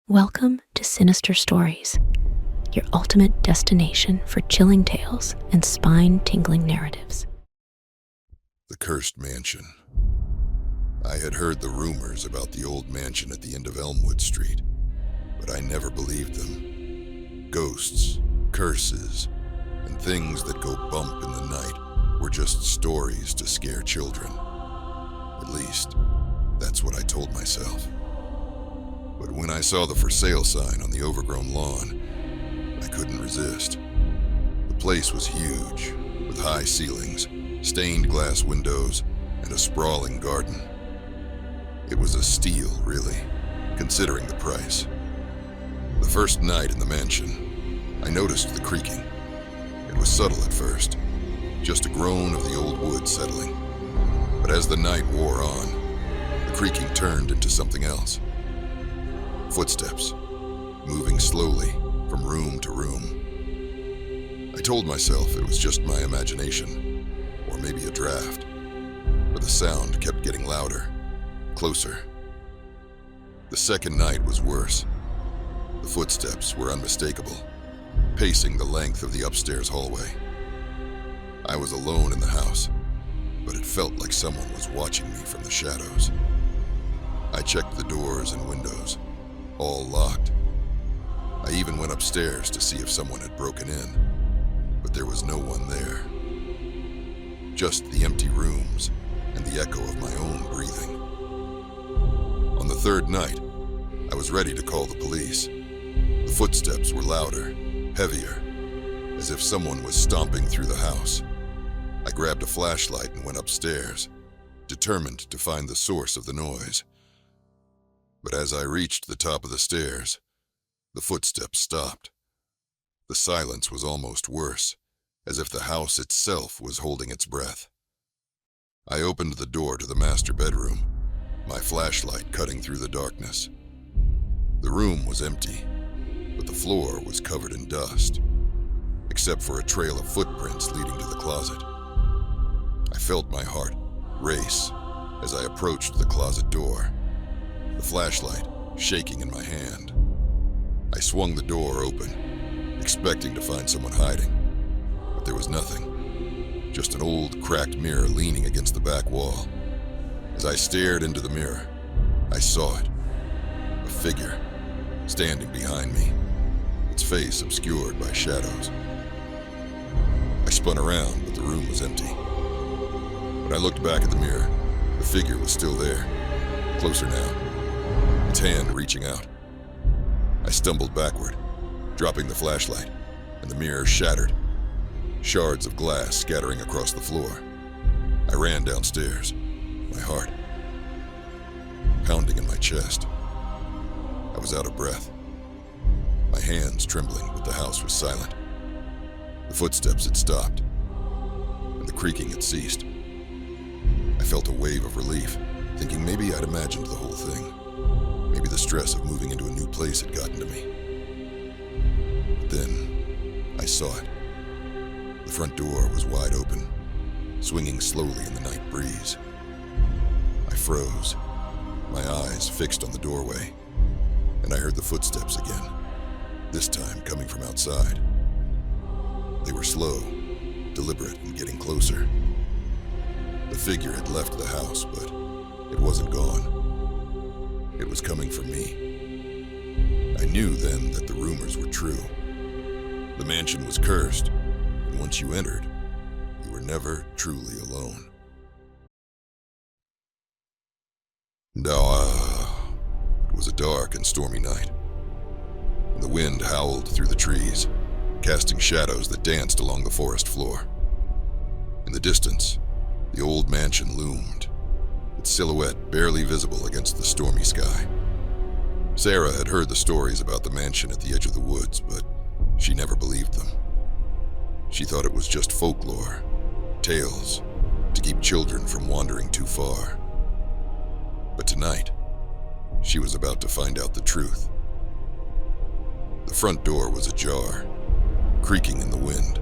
Welcome to Sinister Stories, your ultimate destination for chilling tales and spine-tingling narratives. The Cursed Mansion. I had heard the rumors about the old mansion at the end of Elmwood Street, but I never believed them. Ghosts, curses, and things that go bump in the night were just stories to scare children. At least, that's what I told myself. But when I saw the for sale sign on the overgrown lawn, I couldn't resist. The place was huge, with high ceilings, stained glass windows, and a sprawling garden. It was a steal, really, considering the price. The first night in the mansion, I noticed the creaking. It was subtle at first, just a groan of the old wood settling. But as the night wore on, the creaking turned into something else. Footsteps, moving slowly from room to room. I told myself it was just my imagination, or maybe a draft, but the sound kept getting louder, closer. The second night was worse. The footsteps were unmistakable, pacing the length of the upstairs hallway. I was alone in the house, but it felt like someone was watching me from the shadows. I checked the doors and windows, all locked. I even went upstairs to see if someone had broken in, but there was no one there. Just the empty rooms and the echo of my own breathing. On the third night, I was ready to call the police. The footsteps were louder, heavier, as if someone was stomping through the house. I grabbed a flashlight and went upstairs, determined to find the source of the noise. But as I reached the top of the stairs, the footsteps stopped. The silence was almost worse, as if the house itself was holding its breath. I opened the door to the master bedroom, my flashlight cutting through the darkness. The room was empty, but the floor was covered in dust, except for a trail of footprints leading to the closet. I felt my heart race as I approached the closet door, the flashlight shaking in my hand. I swung the door open, expecting to find someone hiding, but there was nothing, just an old cracked mirror leaning against the back wall. As I stared into the mirror, I saw it, a figure standing behind me, its face obscured by shadows. I spun around, but the room was empty. When I looked back at the mirror, the figure was still there, closer now, its hand reaching out. I stumbled backward, dropping the flashlight, and the mirror shattered, shards of glass scattering across the floor. I ran downstairs, my heart pounding in my chest. I was out of breath, my hands trembling, but the house was silent. The footsteps had stopped, and the creaking had ceased. I felt a wave of relief, thinking maybe I'd imagined the whole thing. Maybe the stress of moving into a new place had gotten to me. But then, I saw it. The front door was wide open, swinging slowly in the night breeze. I froze, my eyes fixed on the doorway, and I heard the footsteps again, this time coming from outside. They were slow, deliberate, and getting closer. The figure had left the house, but it wasn't gone. It was coming for me. I knew then that the rumors were true. The mansion was cursed, and once you entered, you were never truly alone. It was a dark and stormy night, and the wind howled through the trees, casting shadows that danced along the forest floor. In the distance, the old mansion loomed, its silhouette barely visible against the stormy sky. Sarah had heard the stories about the mansion at the edge of the woods, but she never believed them. She thought it was just folklore, tales, to keep children from wandering too far. But tonight, she was about to find out the truth. The front door was ajar, creaking in the wind.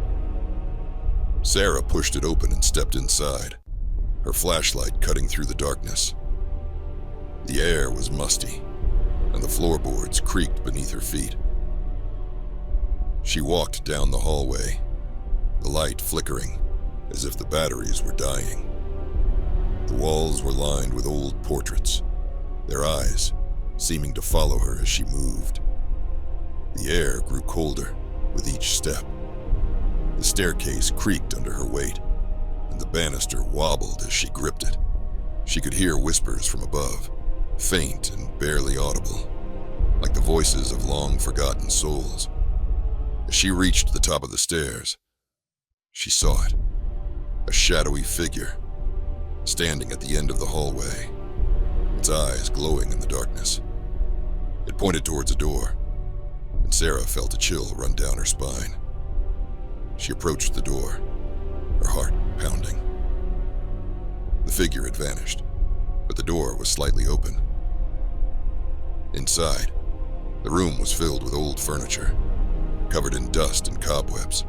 Sarah pushed it open and stepped inside, her flashlight cutting through the darkness. The air was musty, and the floorboards creaked beneath her feet. She walked down the hallway, the light flickering as if the batteries were dying. The walls were lined with old portraits, their eyes seeming to follow her as she moved. The air grew colder with each step. The staircase creaked under her weight, and the banister wobbled as she gripped it. She could hear whispers from above, faint and barely audible, like the voices of long-forgotten souls. As she reached the top of the stairs, she saw it, a shadowy figure, standing at the end of the hallway, its eyes glowing in the darkness. It pointed towards a door, and Sarah felt a chill run down her spine. She approached the door, her heart pounding. The figure had vanished, but the door was slightly open. Inside, the room was filled with old furniture, covered in dust and cobwebs.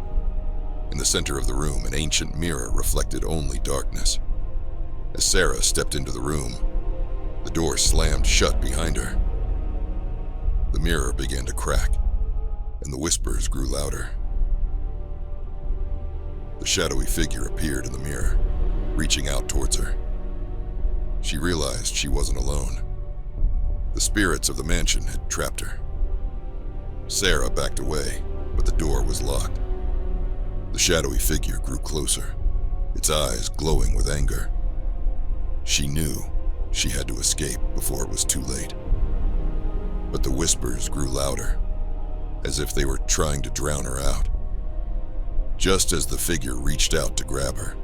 In the center of the room, an ancient mirror reflected only darkness. As Sarah stepped into the room, the door slammed shut behind her. The mirror began to crack, and the whispers grew louder. The shadowy figure appeared in the mirror, reaching out towards her. She realized she wasn't alone. The spirits of the mansion had trapped her. Sarah backed away, but the door was locked. The shadowy figure grew closer, its eyes glowing with anger. She knew she had to escape before it was too late. But the whispers grew louder, as if they were trying to drown her out. Just as the figure reached out to grab her,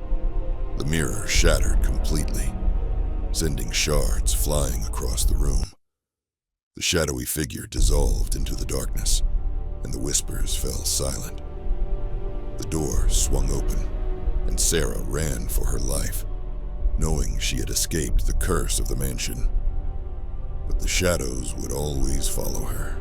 the mirror shattered completely, sending shards flying across the room. The shadowy figure dissolved into the darkness, and the whispers fell silent. The door swung open, and Sarah ran for her life, knowing she had escaped the curse of the mansion. But the shadows would always follow her.